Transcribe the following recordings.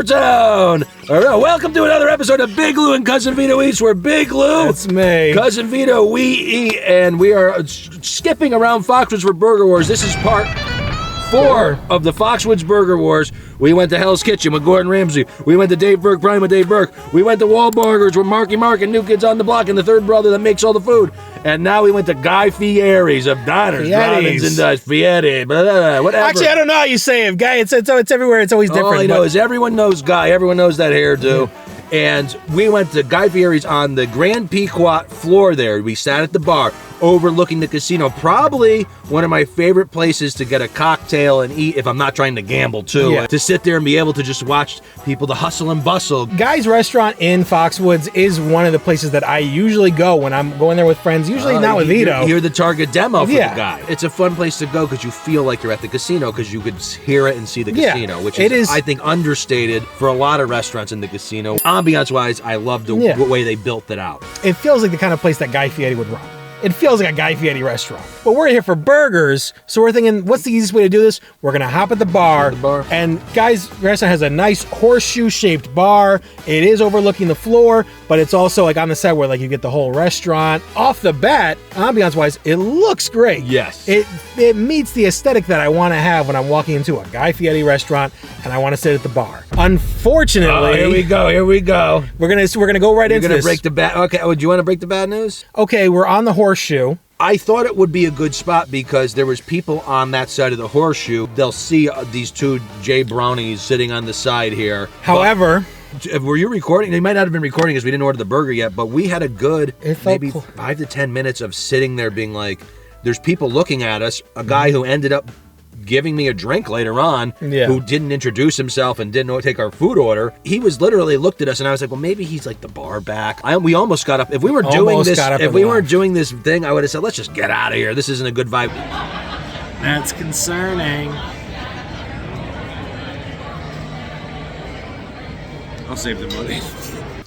FLAVORTOWN! All right, welcome to another episode of Big Lou and Cousin Vito Eats, where Big Lou, that's me, Cousin Vito, we eat, and we are skipping around Foxwoods for Burger Wars. This is part 4 of the Foxwoods Burger Wars. We went to Hell's Kitchen with Gordon Ramsay. We went to Dave Burke Prime with Dave Burke. We went to Wahlburgers with Marky Mark and New Kids on the Block and the third brother that makes all the food. And now we went to Guy Fieri's of diners, drive-ins, and Fieri, whatever. Actually, I don't know how you say it. Guy, it's everywhere. It's always different. All I know is everyone knows Guy. Everyone knows that hairdo. And we went to Guy Fieri's on the Grand Pequot floor there. We sat at the bar overlooking the casino. Probably one of my favorite places to get a cocktail and eat if I'm not trying to gamble too. Yeah. To sit there and be able to just watch people, the hustle and bustle. Guy's restaurant in Foxwoods is one of the places that I usually go when I'm going there with friends. Usually not with Vito. You're the target demo for the Guy. It's a fun place to go because you feel like you're at the casino because you could hear it and see the casino, which is, I think, understated for a lot of restaurants in the casino. Ambiance-wise, I love the way they built it out. It feels like the kind of place that Guy Fieri would run. It feels like a Guy Fieri restaurant. But we're here for burgers, so we're thinking, what's the easiest way to do this? We're gonna hop at the bar. And Guy's restaurant has a nice horseshoe-shaped bar. It is overlooking the floor, but it's also like on the side where like you get the whole restaurant. Off the bat, ambiance-wise, it looks great. Yes. It meets the aesthetic that I want to have when I'm walking into a Guy Fieri restaurant and I want to sit at the bar. Unfortunately, here we go. We're gonna go right into this. You're gonna break the bad. Okay, do you want to break the bad news? Okay, we're on the horseshoe. I thought it would be a good spot because there was people on that side of the horseshoe. They'll see these two J Brownies sitting on the side here. However, were you recording? They might not have been recording because we didn't order the burger yet, but we had a good maybe 5 to 10 minutes of sitting there being like, there's people looking at us. A guy who ended up giving me a drink later on, who didn't introduce himself and didn't take our food order. He was literally looked at us and I was like, well, maybe he's like the bar back. We almost got up. If we weren't doing this thing, I would have said, let's just get out of here. This isn't a good vibe. That's concerning. I'll save the money.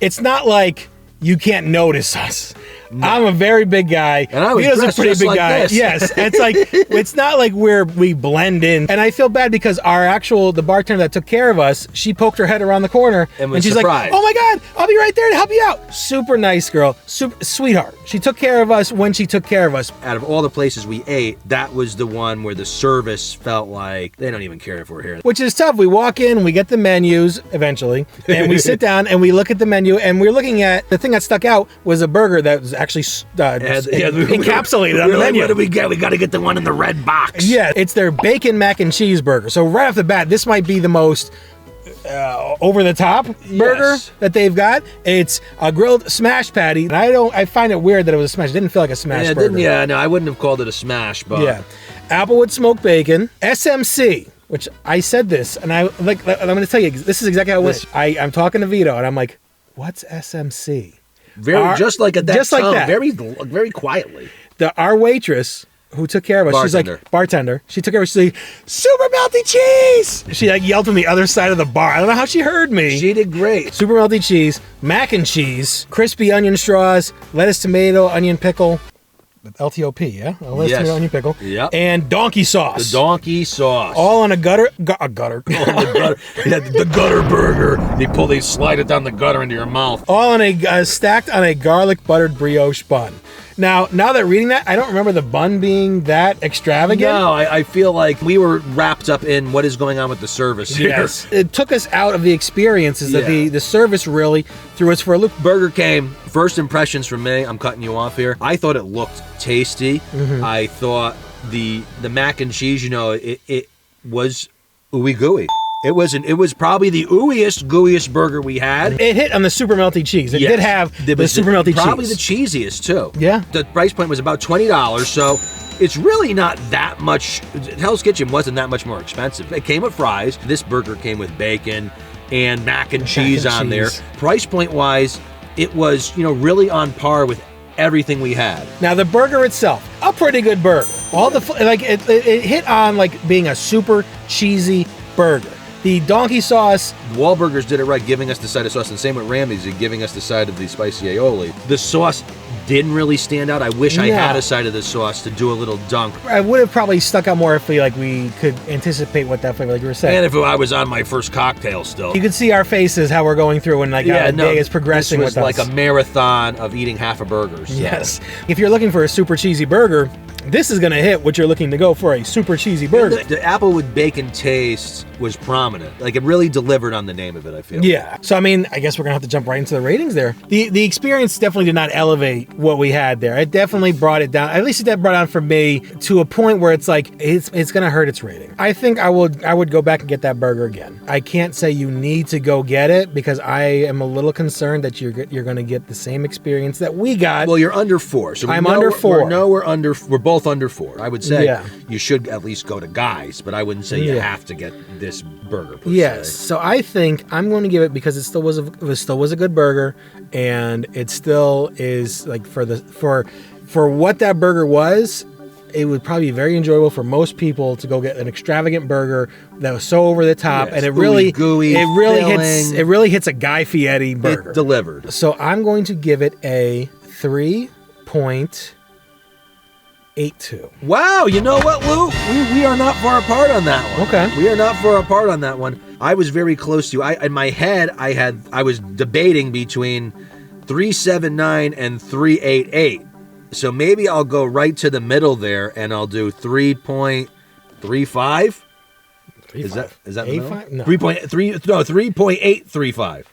It's not like you can't notice us. No. I'm a very big guy. And I was a pretty big guy. This. Yes, it's like it's not like we blend in. And I feel bad because the bartender that took care of us, she poked her head around the corner and she's surprised. like, "Oh my God, I'll be right there to help you out." Super nice girl, sweetheart. She took care of us when she took care of us. Out of all the places we ate, that was the one where the service felt like they don't even care if we're here. Which is tough. We walk in, we get the menus eventually, and we sit down and we look at the menu, and we're looking at the thing that stuck out was a burger that was actually encapsulated on the menu. What do we get? We got to get the one in the red box. Yeah, it's their bacon mac and cheese burger. So right off the bat, this might be the most over-the-top burger that they've got. It's a grilled smash patty. And I find it weird that it was a smash. It didn't feel like a smash burger. No, I wouldn't have called it a smash, but yeah. Applewood smoked bacon, SMC, which I said this, and I'm going to tell you, this is exactly how it went. I'm talking to Vito, and I'm like, what's SMC? Just like that. Very, very quietly. Our waitress who took care of us, she's like, bartender. She took care of us. She's like, super melty cheese. She like yelled from the other side of the bar. I don't know how she heard me. She did great. Super melty cheese, mac and cheese, crispy onion straws, lettuce, tomato, onion pickle. LTOP, yeah? Lettuce, tomato, onion pickle. Yep. And donkey sauce. The donkey sauce. All on a gutter. Yeah, the gutter burger. They slide it down the gutter into your mouth. All on stacked on a garlic buttered brioche bun. Now that reading that, I don't remember the bun being that extravagant. No, I feel like we were wrapped up in what is going on with the service here. Yes. It took us out of the experiences that the service really threw us for a loop. Burger came. First impressions from me, I'm cutting you off here. I thought it looked tasty. Mm-hmm. I thought the mac and cheese, it was ooey gooey. It was probably the gooeyest burger we had. It hit on the super melty cheese. It did have the super melty cheese. Probably the cheesiest too. Yeah. The price point was about $20, so it's really not that much. Hell's Kitchen wasn't that much more expensive. It came with fries. This burger came with bacon and mac and cheese on there. Price point wise, it was really on par with everything we had. Now the burger itself, a pretty good burger. All the it hit on like being a super cheesy burger. The donkey sauce, Wahlburgers did it right, giving us the side of sauce, and same with Ramsey, giving us the side of the spicy aioli. The sauce didn't really stand out. I wish I had a side of the sauce to do a little dunk. I would have probably stuck out more if we could anticipate what that flavor, like you were saying. And if I was on my first cocktail still. You could see our faces, how we're going through and how the day is progressing with us. This was like a marathon of eating half a burger. So. Yes. If you're looking for a super cheesy burger, this is going to hit what you're looking to go for, a super cheesy burger. The Applewood bacon taste was prominent. Like, it really delivered on the name of it, I feel. Yeah. So, I mean, I guess we're going to have to jump right into the ratings there. The experience definitely did not elevate what we had there. It definitely brought it down. At least it brought it down for me to a point where it's like, it's going to hurt its rating. I think I would go back and get that burger again. I can't say you need to go get it because I am a little concerned that you're going to get the same experience that we got. Well, you're under 4. So I'm under 4. We're both under 4. I would say you should at least go to Guys, but I wouldn't say you have to get this burger. Per se. So I think I'm going to give it because it still was a good burger, and it still is like for what that burger was. It would probably be very enjoyable for most people to go get an extravagant burger that was so over the top, and it really hits a Guy Fieri burger. It delivered. So I'm going to give it a 3.82. Wow, you know what, Lou? We are not far apart on that one. Okay. We are not far apart on that one. I was very close to. In my head, I was debating between 3.79 and 3.88. So maybe I'll go right to the middle there, and I'll do 3.35. Is that the middle? No. 3.835.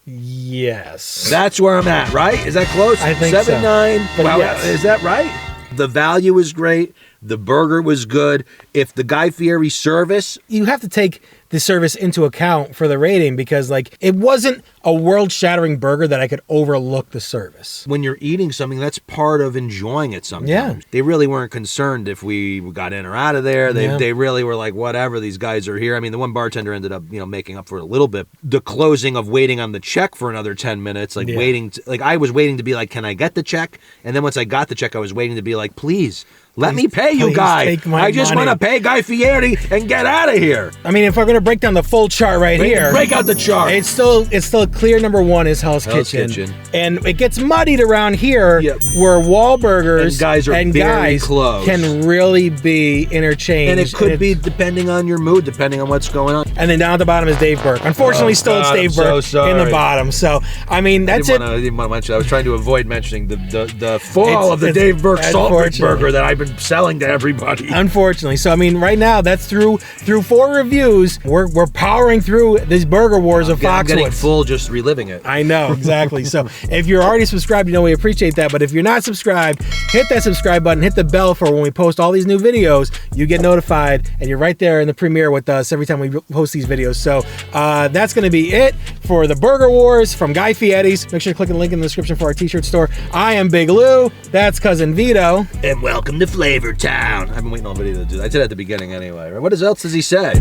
Yes. That's where I'm at, right? Is that close? I think 7.9. so. Wow, yes. Is that right? The value was great. The burger was good. If the Guy Fieri service... You have to take the service into account for the rating because, like, it wasn't a world-shattering burger that I could overlook the service. When you're eating something, that's part of enjoying it sometimes. Yeah. They really weren't concerned if we got in or out of there. They really were like, whatever, these guys are here. I mean, the one bartender ended up, making up for it a little bit. The closing of waiting on the check for another 10 minutes, I was waiting to be like, can I get the check? And then once I got the check, I was waiting to be like, please, let me pay you, Guy. I just want to pay Guy Fieri and get out of here. I mean, if we're going to break down the full chart here. Break out the chart. It's still a clear number 1 is Hell's Kitchen. And it gets muddied around here where Wahlburgers and Guys close. Can really be interchanged. And it could be depending on your mood, depending on what's going on. And then down at the bottom is Dave Burke. Unfortunately, it's Dave Burke in the bottom. So, I mean, that's it. I didn't want to mention. I was trying to avoid mentioning the fall of the Dave Burke Saltburg burger that I've been selling to everybody. Unfortunately. So, I mean, right now, that's through 4 reviews. We're powering through these burger wars of Foxwoods. I'm getting full just reliving it. I know, exactly. So if you're already subscribed, we appreciate that. But if you're not subscribed, hit that subscribe button, hit the bell for when we post all these new videos. You get notified, and you're right there in the premiere with us every time we post these videos. So that's going to be it for the Burger Wars from Guy Fieri's. Make sure to click the link in the description for our t-shirt store. I am Big Lou. That's Cousin Vito. And welcome to FLAVORTOWN. I've been waiting on Vito to do that. I did it at the beginning anyway. Right? What else does he say?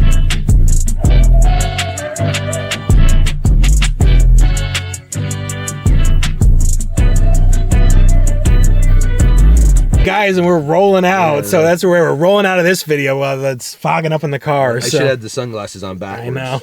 Guys, and we're rolling out, so that's where we're rolling out of this video while it's fogging up in the car. I should have had the sunglasses on backwards. I know.